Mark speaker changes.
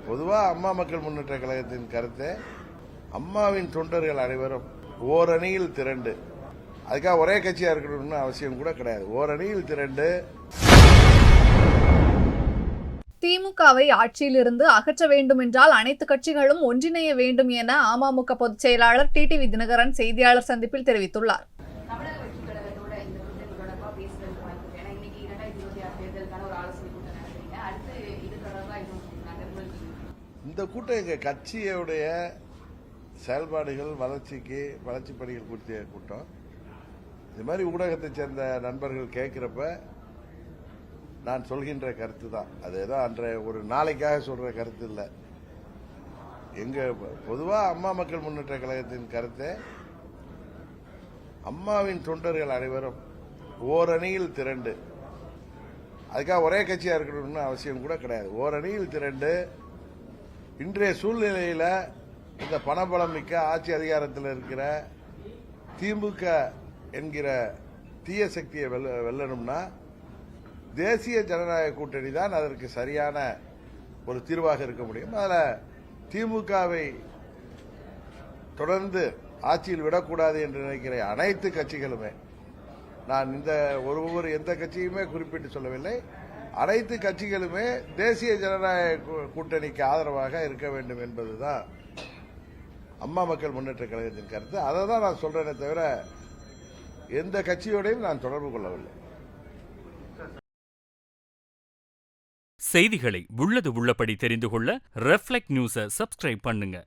Speaker 1: பொதுவாக அம்மா மக்கள் முன்னேற்ற கழகத்தின் கருத்தை அம்மாவின் தொண்டர்கள் அனைவரும் ஓரணியில் திரண்டு, அதுக்காக ஒரே கட்சியா இருக்கணும்னு அவசியம் கூட கிடையாது, ஓரணியில் திரண்டு
Speaker 2: திமுகவை ஆட்சியிலிருந்து அகற்ற வேண்டும் என்றால் அனைத்து கட்சிகளும் ஒன்றிணைய வேண்டும் என அமமுக பொதுச் செயலாளர் டிடிவி தினகரன் செய்தியாளர் சந்திப்பில் தெரிவித்துள்ளார்.
Speaker 1: இந்த கூட்டம் எங்க கட்சியுடைய செயல்பாடுகள் வளர்ச்சி பணிகள் குறித்த கூட்டம். இது மாதிரி ஊடகத்தை சேர்ந்த நண்பர்கள் கேட்கிறப்ப நான் சொல்கின்ற கருத்து தான். அது ஏதோ அன்றைய ஒரு நாளைக்காக சொல்ற கருத்து இல்லை. பொதுவாக அம்மா மக்கள் முன்னேற்ற கழகத்தின் கருத்தை அம்மாவின் தொண்டர்கள் அனைவரும் ஓரணியில் திரண்டு, அதுக்காக ஒரே கட்சியா இருக்கணும்னு அவசியம் கூட கிடையாது, ஓரணியில் திரண்டு இன்றைய சூழ்நிலையில் இந்த பணபலம் மிக்க ஆட்சி அதிகாரத்தில் இருக்கிற திமுக என்கிற தீய சக்தியை வெல்லணும்னா தேசிய ஜனநாயக கூட்டணி தான் அதற்கு சரியான ஒரு தீர்வாக இருக்க முடியும். அதில் திமுகவை தொடர்ந்து ஆட்சியில் விடக்கூடாது என்று நினைக்கிற அனைத்து கட்சிகளுமே, நான் ஒவ்வொரு எந்த கட்சியுமே குறிப்பிட்டு சொல்லவில்லை, அனைத்து கட்சிகளுமே தேசிய ஜனநாயக கூட்டணிக்கு ஆதரவாக இருக்க வேண்டும் என்பதுதான் அம்மா மக்கள் முன்னேற்ற கழகத்தின் கருத்து. அதை தான் நான் சொல்றேனே தவிர எந்த கட்சியோடையும் நான் தொடர்பு கொள்ளவில்லை.
Speaker 3: செய்திகளை உள்ளது உள்ளபடி தெரிந்து கொள்ள ரெஃப்ளெக்ட் நியூஸை சப்ஸ்கிரைப் பண்ணுங்க.